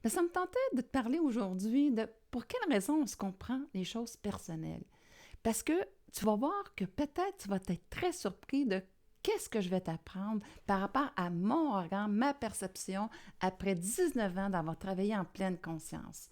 Mais ça me tentait de te parler aujourd'hui de pour quelle raison est-ce qu'on prend les choses personnelles. Parce que tu vas voir que peut-être tu vas être très surpris de qu'est-ce que je vais t'apprendre par rapport à mon regard, ma perception après 19 ans d'avoir travaillé en pleine conscience.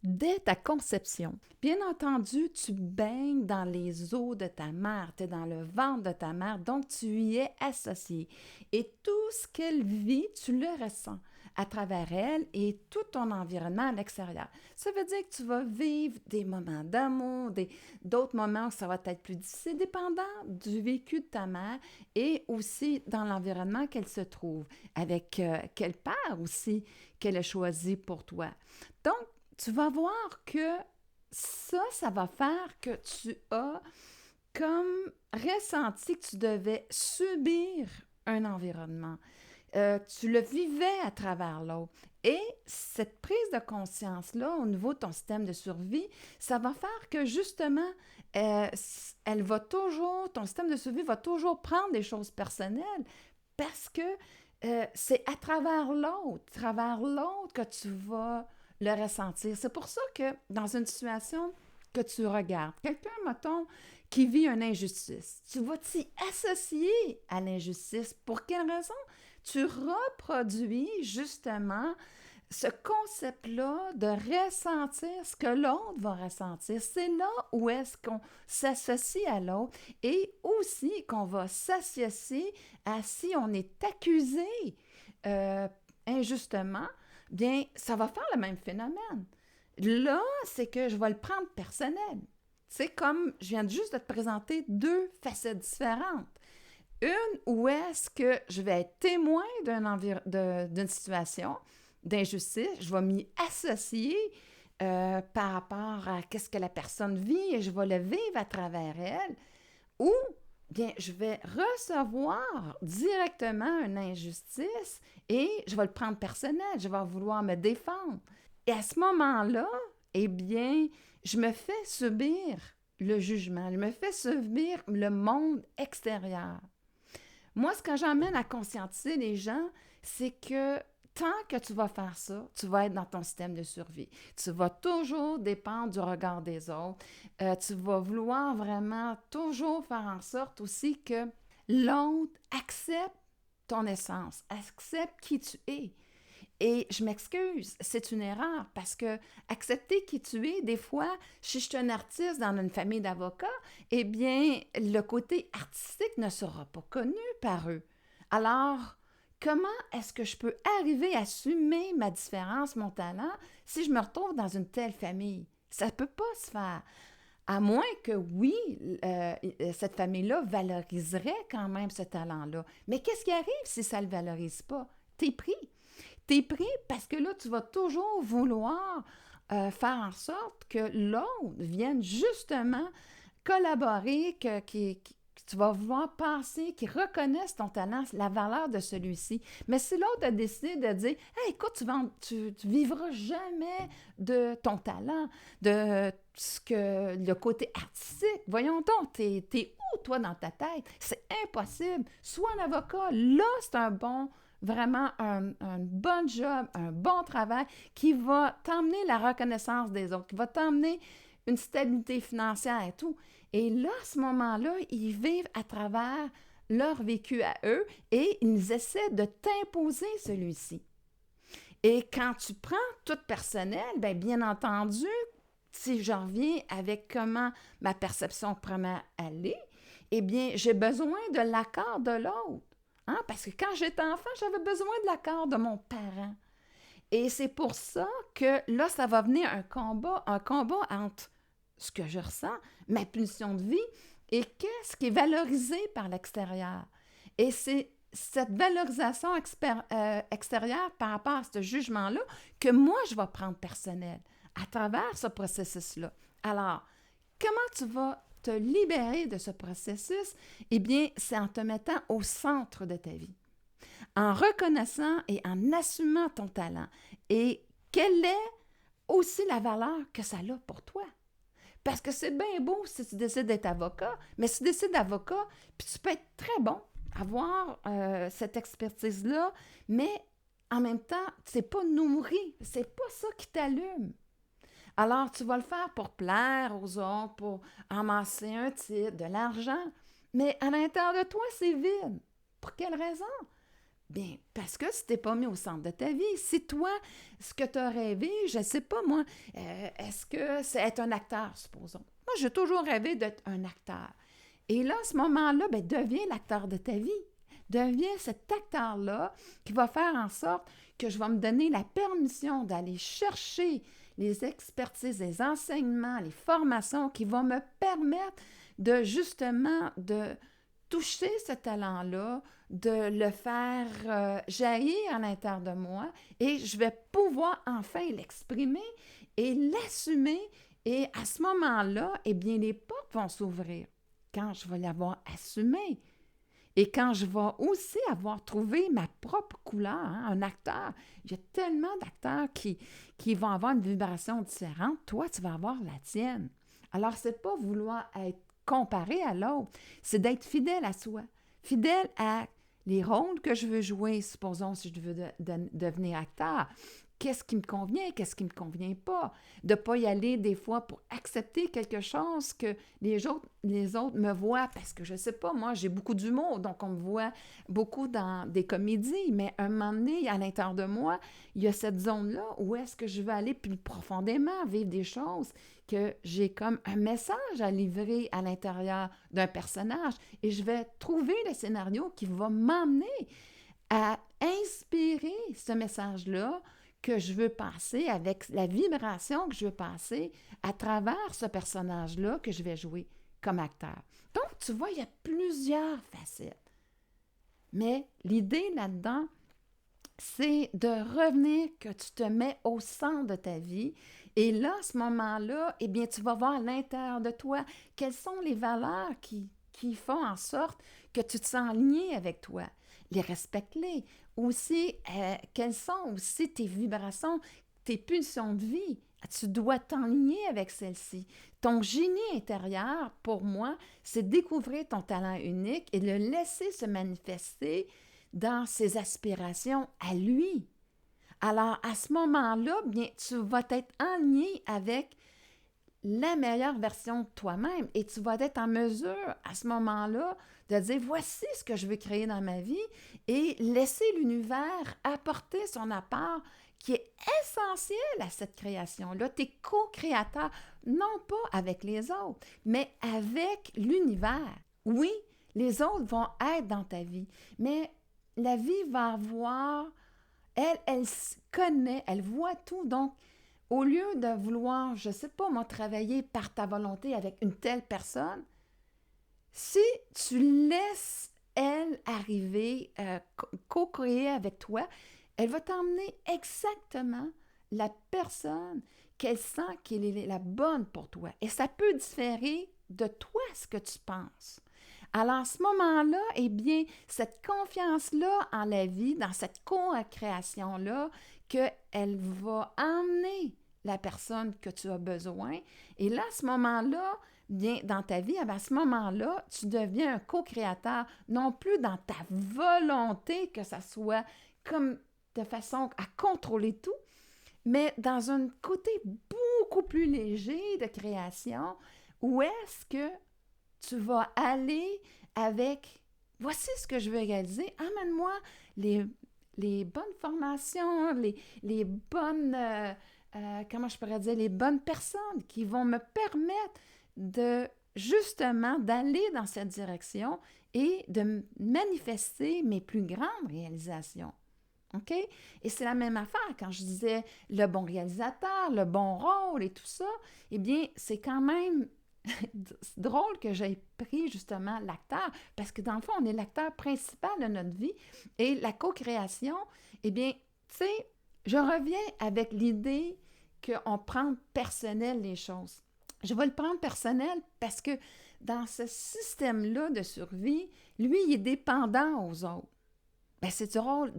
Dès ta conception, bien entendu, tu baignes dans les eaux de ta mère, tu es dans le ventre de ta mère, donc tu y es associé. Et tout ce qu'elle vit, tu le ressens à travers elle et tout ton environnement à l'extérieur. Ça veut dire que tu vas vivre des moments d'amour, d'autres moments où ça va être plus difficile, dépendant du vécu de ta mère et aussi dans l'environnement qu'elle se trouve, avec quel père aussi qu'elle a choisi pour toi. Donc, tu vas voir que ça va faire que tu as comme ressenti que tu devais subir un environnement. Tu le vivais à travers l'autre. Et cette prise de conscience-là, au niveau de ton système de survie, ça va faire que justement, euh, elle va toujours, ton système de survie va toujours prendre des choses personnelles parce que c'est à travers l'autre que tu vas le ressentir. C'est pour ça que dans une situation que tu regardes, quelqu'un, mettons, qui vit une injustice, tu vas t'y associer à l'injustice. Pour quelle raison? Tu reproduis justement ce concept-là de ressentir ce que l'autre va ressentir. C'est là où est-ce qu'on s'associe à l'autre et aussi qu'on va s'associer à si on est accusé euh, injustement, bien, ça va faire le même phénomène. Là, c'est que je vais le prendre personnel. C'est comme, je viens juste de te présenter deux facettes différentes. Une où est-ce que je vais être témoin d'une situation d'injustice, je vais m'y associer par rapport à qu'est-ce que la personne vit et je vais le vivre à travers elle, ou bien je vais recevoir directement une injustice et je vais le prendre personnel, je vais vouloir me défendre. Et à ce moment-là, eh bien, je me fais subir le jugement, je me fais subir le monde extérieur. Moi, ce que j'emmène à conscientiser les gens, c'est que tant que tu vas faire ça, tu vas être dans ton système de survie. Tu vas toujours dépendre du regard des autres. Tu vas vouloir vraiment toujours faire en sorte aussi que l'autre accepte ton essence, accepte qui tu es. Et je m'excuse, c'est une erreur parce que accepter qui tu es, des fois, si je suis un artiste dans une famille d'avocats, eh bien, le côté artistique ne sera pas connu par eux. Alors, comment est-ce que je peux arriver à assumer ma différence, mon talent, si je me retrouve dans une telle famille? Ça ne peut pas se faire. À moins que, oui, cette famille-là valoriserait quand même ce talent-là. Mais qu'est-ce qui arrive si ça ne le valorise pas? T'es pris. T'es pris parce que là, tu vas toujours vouloir faire en sorte que l'autre vienne justement collaborer, que tu vas vouloir penser, qu'il reconnaisse ton talent, la valeur de celui-ci. Mais si l'autre a décidé de dire hey, écoute, tu vivras jamais de ton talent, de ce que le côté artistique, voyons donc, t'es où, toi, dans ta tête? C'est impossible. Sois un avocat, là, c'est un bon vraiment un bon job, un bon travail qui va t'emmener la reconnaissance des autres, qui va t'emmener une stabilité financière et tout. Et là, à ce moment-là, ils vivent à travers leur vécu à eux et ils essaient de t'imposer celui-ci. Et quand tu prends tout personnel, bien entendu, si je reviens avec comment ma perception pourrait aller, eh bien, j'ai besoin de l'accord de l'autre. Hein? Parce que quand j'étais enfant, j'avais besoin de l'accord de mon parent. Et c'est pour ça que là, ça va venir un combat entre ce que je ressens, ma pulsion de vie, et qu'est-ce qui est valorisé par l'extérieur. Et c'est cette valorisation extérieure par rapport à ce jugement-là que moi, je vais prendre personnel à travers ce processus-là. Alors, comment tu vas te libérer de ce processus? Eh bien, c'est en te mettant au centre de ta vie, en reconnaissant et en assumant ton talent et quelle est aussi la valeur que ça a pour toi. Parce que c'est bien beau si tu décides d'être avocat, mais si tu décides d'avocat, puis tu peux être très bon, avoir cette expertise-là, mais en même temps, tu n'es pas nourri. C'est pas ça qui t'allume. Alors, tu vas le faire pour plaire aux autres, pour amasser un titre, de l'argent, mais à l'intérieur de toi, c'est vide. Pour quelle raison? Bien, parce que tu t'es pas mis au centre de ta vie. Si toi, ce que tu as rêvé, je ne sais pas moi, est-ce que c'est être un acteur, supposons. Moi, j'ai toujours rêvé d'être un acteur. Et là, à ce moment-là, bien, deviens l'acteur de ta vie. Deviens cet acteur-là qui va faire en sorte que je vais me donner la permission d'aller chercher les expertises, les enseignements, les formations qui vont me permettre de justement de toucher ce talent-là, de le faire jaillir à l'intérieur de moi et je vais pouvoir enfin l'exprimer et l'assumer. Et à ce moment-là, eh bien, les portes vont s'ouvrir quand je vais l'avoir assumé. Et quand je vais aussi avoir trouvé ma propre couleur, hein, un acteur, il y a tellement d'acteurs qui vont avoir une vibration différente. Toi, tu vas avoir la tienne. Alors, c'est pas vouloir être comparé à l'autre, c'est d'être fidèle à soi, fidèle à les rôles que je veux jouer, supposons si je veux devenir acteur. Qu'est-ce qui me convient, qu'est-ce qui ne me convient pas, de ne pas y aller des fois pour accepter quelque chose que les autres me voient, parce que je ne sais pas, moi j'ai beaucoup d'humour, donc on me voit beaucoup dans des comédies, mais à un moment donné, à l'intérieur de moi, il y a cette zone-là où est-ce que je veux aller plus profondément, vivre des choses, que j'ai comme un message à livrer à l'intérieur d'un personnage, et je vais trouver le scénario qui va m'emmener à inspirer ce message-là que je veux passer, avec la vibration que je veux passer à travers ce personnage-là que je vais jouer comme acteur. Donc, tu vois, il y a plusieurs facettes. Mais l'idée là-dedans, c'est de revenir que tu te mets au centre de ta vie. Et là, à ce moment-là, eh bien, tu vas voir à l'intérieur de toi quelles sont les valeurs qui font en sorte que tu te sens lié avec toi. Les respecte-les. Aussi, quelles sont aussi tes vibrations, tes pulsions de vie. Tu dois t'enligner avec celles-ci. Ton génie intérieur, pour moi, c'est découvrir ton talent unique et le laisser se manifester dans ses aspirations à lui. Alors, à ce moment-là, bien, tu vas être aligné avec la meilleure version de toi-même et tu vas être en mesure, à ce moment-là, de dire, voici ce que je veux créer dans ma vie et laisser l'univers apporter son apport qui est essentiel à cette création-là. Tu es co-créateur, non pas avec les autres, mais avec l'univers. Oui, les autres vont être dans ta vie, mais la vie va avoir, elle connaît, elle voit tout. Donc, au lieu de vouloir, je ne sais pas, moi, travailler par ta volonté avec une telle personne, si tu laisses elle arriver, co-créer avec toi, elle va t'emmener exactement la personne qu'elle sent qu'elle est la bonne pour toi. Et ça peut différer de toi ce que tu penses. Alors, à ce moment-là, eh bien, cette confiance-là en la vie, dans cette co-création-là, qu'elle va emmener la personne que tu as besoin. Et là, à ce moment-là, bien, dans ta vie, à ce moment-là, tu deviens un co-créateur, non plus dans ta volonté que ça soit comme de façon à contrôler tout, mais dans un côté beaucoup plus léger de création, où est-ce que tu vas aller avec, voici ce que je veux réaliser, emmène-moi les bonnes formations, les bonnes, comment je pourrais dire, les bonnes personnes qui vont me permettre de, justement, d'aller dans cette direction et de manifester mes plus grandes réalisations. OK? Et c'est la même affaire quand je disais le bon réalisateur, le bon rôle et tout ça. Eh bien, c'est quand même drôle que j'aie pris justement l'acteur, parce que dans le fond, on est l'acteur principal de notre vie. Et la co-création, eh bien, tu sais, je reviens avec l'idée qu'on prend personnel les choses. Je vais le prendre personnel parce que dans ce système-là de survie, lui, il est dépendant aux autres. Bien, c'est drôle,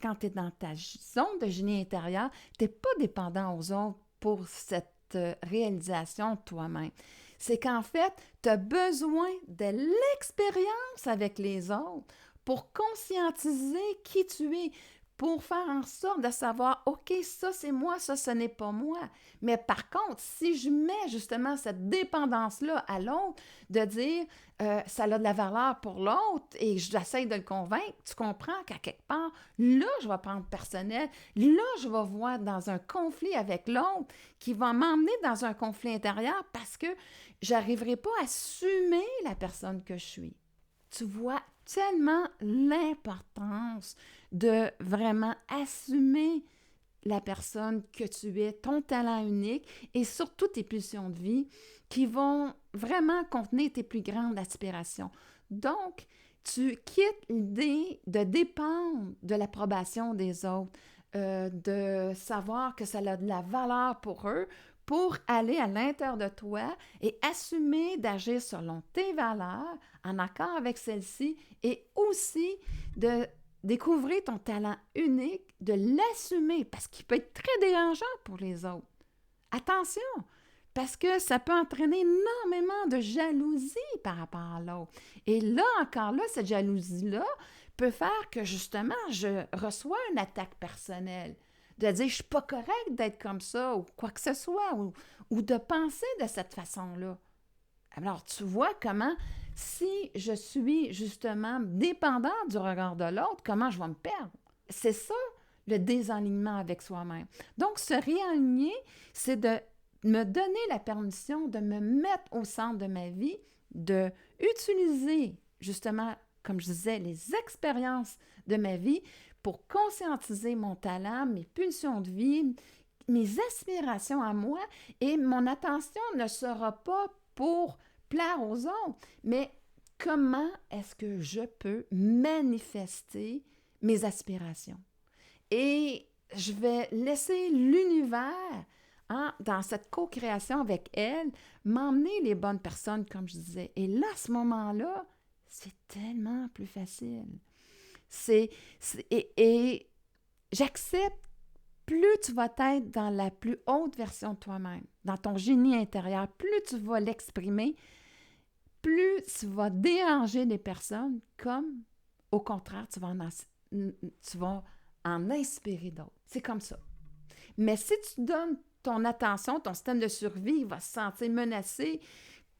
quand tu es dans ta zone de génie intérieur, tu n'es pas dépendant aux autres pour cette cette réalisation de toi-même. C'est qu'en fait, tu as besoin de l'expérience avec les autres pour conscientiser qui tu es, pour faire en sorte de savoir, OK, ça c'est moi, ça ce n'est pas moi. Mais par contre, si je mets justement cette dépendance-là à l'autre, de dire ça a de la valeur pour l'autre et j'essaie de le convaincre, tu comprends qu'à quelque part, là, je vais prendre personnel, là, je vais voir dans un conflit avec l'autre qui va m'emmener dans un conflit intérieur parce que j'arriverai pas à assumer la personne que je suis. Tu vois tellement l'importance de vraiment assumer la personne que tu es, ton talent unique et surtout tes pulsions de vie qui vont vraiment contenir tes plus grandes aspirations. Donc, tu quittes l'idée de dépendre de l'approbation des autres, de savoir que ça a de la valeur pour eux, pour aller à l'intérieur de toi et assumer d'agir selon tes valeurs, en accord avec celles-ci, et aussi de découvrir ton talent unique, de l'assumer, parce qu'il peut être très dérangeant pour les autres. Attention, parce que ça peut entraîner énormément de jalousie par rapport à l'autre. Et là, encore là, cette jalousie-là peut faire que, justement, je reçois une attaque personnelle, de dire « je suis pas correct d'être comme ça » ou quoi que ce soit, ou de penser de cette façon-là. Alors, tu vois comment, si je suis justement dépendante du regard de l'autre, comment je vais me perdre? C'est ça, le désalignement avec soi-même. Donc, se réaligner, c'est de me donner la permission de me mettre au centre de ma vie, de utiliser justement, comme je disais, les expériences de ma vie pour conscientiser mon talent, mes pulsions de vie, mes aspirations à moi, et mon attention ne sera pas pour plaire aux autres, mais comment est-ce que je peux manifester mes aspirations? Et je vais laisser l'univers, dans cette co-création avec elle, m'emmener les bonnes personnes, comme je disais. Et là, à ce moment-là, c'est tellement plus facile. Et j'accepte, plus tu vas être dans la plus haute version de toi-même, dans ton génie intérieur, plus tu vas l'exprimer, plus tu vas déranger les personnes, comme, au contraire, tu vas en inspirer d'autres. C'est comme ça. Mais si tu donnes ton attention, ton système de survie va se sentir menacé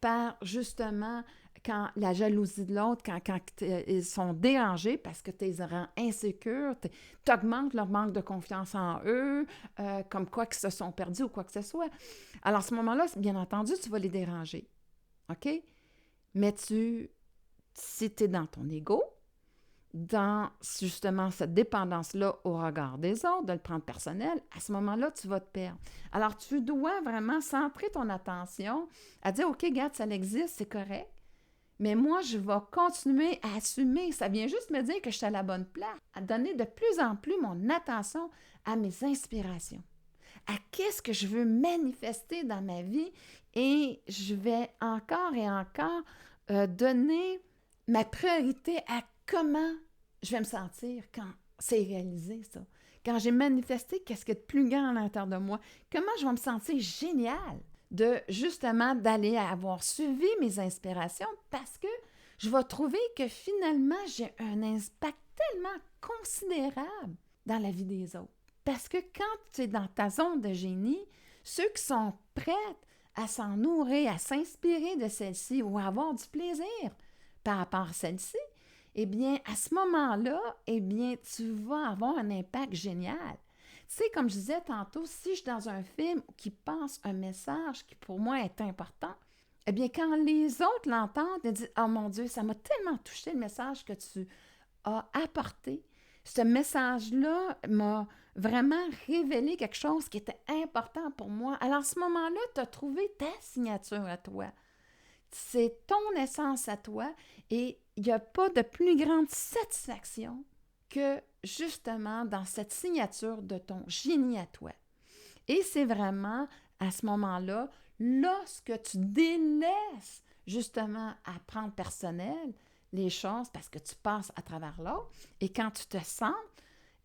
par, justement, quand la jalousie de l'autre, quand ils sont dérangés parce que tu les rends insécures, tu augmentes leur manque de confiance en eux, comme quoi qu'ils se sont perdus ou quoi que ce soit. Alors, à ce moment-là, bien entendu, tu vas les déranger. OK? Mais si tu es dans ton ego, dans justement cette dépendance-là au regard des autres, de le prendre personnel, à ce moment-là, tu vas te perdre. Alors, tu dois vraiment centrer ton attention à dire « OK, regarde, ça existe, c'est correct, mais moi, je vais continuer à assumer. Ça vient juste me dire que je suis à la bonne place, à donner de plus en plus mon attention à mes inspirations, à qu'est-ce que je veux manifester dans ma vie, et je vais encore et encore donner ma priorité à comment je vais me sentir quand c'est réalisé, ça. Quand j'ai manifesté qu'est-ce qu'il y a de plus grand à l'intérieur de moi, comment je vais me sentir génial de, justement, d'aller avoir suivi mes inspirations, parce que je vais trouver que finalement, j'ai un impact tellement considérable dans la vie des autres. Parce que quand tu es dans ta zone de génie, ceux qui sont prêts à s'en nourrir, à s'inspirer de celle-ci ou à avoir du plaisir par rapport à celle-ci, eh bien, à ce moment-là, eh bien, tu vas avoir un impact génial. Tu sais, comme je disais tantôt, si je suis dans un film qui passe un message qui, pour moi, est important, eh bien, quand les autres l'entendent, ils disent « Oh mon Dieu, ça m'a tellement touché le message que tu as apporté. Ce message-là m'a vraiment révélé quelque chose qui était important pour moi. » Alors, à ce moment-là, tu as trouvé ta signature à toi. C'est ton essence à toi, et il n'y a pas de plus grande satisfaction que justement dans cette signature de ton génie à toi. Et c'est vraiment à ce moment-là, lorsque tu délaisses justement à prendre personnel les choses parce que tu passes à travers l'autre, et quand tu te sens,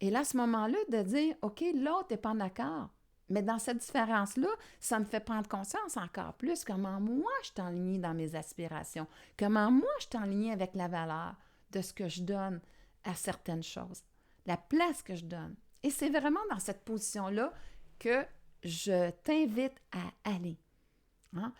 et là, à ce moment-là, de dire « OK, l'autre n'est pas d'accord. Mais dans cette différence-là, ça me fait prendre conscience encore plus comment moi je suis en ligne dans mes aspirations, comment moi je suis en ligne avec la valeur de ce que je donne à certaines choses, la place que je donne. Et c'est vraiment dans cette position-là que je t'invite à aller. Hein?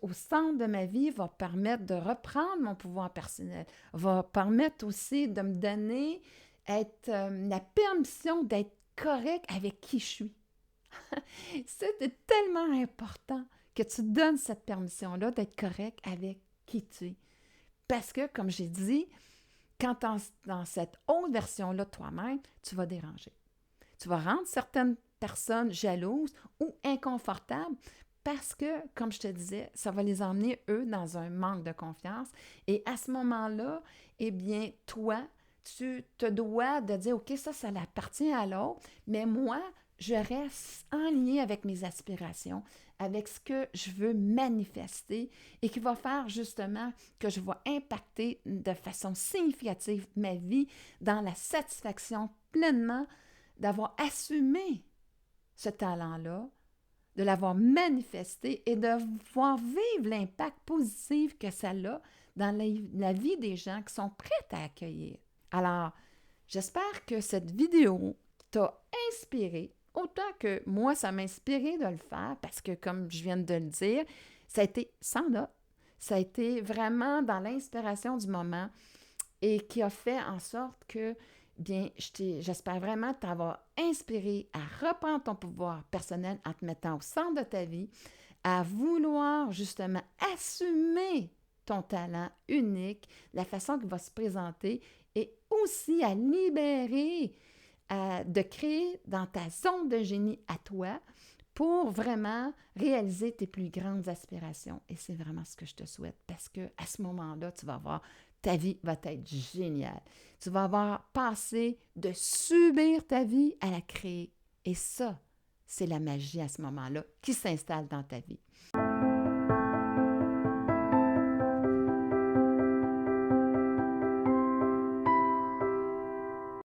Au centre de ma vie va permettre de reprendre mon pouvoir personnel, va permettre aussi de me donner la permission d'être correct avec qui je suis. C'est tellement important que tu donnes cette permission-là d'être correct avec qui tu es. Parce que, comme j'ai dit, quand tu es dans cette haute version-là de toi-même, tu vas déranger. Tu vas rendre certaines personnes jalouses ou inconfortables parce que, comme je te disais, ça va les emmener, eux, dans un manque de confiance. Et à ce moment-là, eh bien, toi, tu te dois de dire, OK, ça appartient à l'autre, mais moi, je reste en lien avec mes aspirations, avec ce que je veux manifester et qui va faire justement que je vais impacter de façon significative ma vie dans la satisfaction pleinement d'avoir assumé ce talent-là, de l'avoir manifesté et de voir vivre l'impact positif que ça a dans la vie des gens qui sont prêts à accueillir. Alors, j'espère que cette vidéo t'a inspiré, autant que moi, ça m'a inspiré de le faire parce que, comme je viens de le dire, ça a été sans note. Ça a été vraiment dans l'inspiration du moment et qui a fait en sorte que, bien, j'espère vraiment t'avoir inspiré à reprendre ton pouvoir personnel en te mettant au centre de ta vie, à vouloir justement assumer ton talent unique, la façon qu'il va se présenter et aussi à libérer, de créer dans ta zone de génie à toi pour vraiment réaliser tes plus grandes aspirations. Et c'est vraiment ce que je te souhaite parce qu'à ce moment-là, tu vas voir, ta vie va être géniale. Tu vas avoir passé de subir ta vie à la créer. Et ça, c'est la magie à ce moment-là qui s'installe dans ta vie.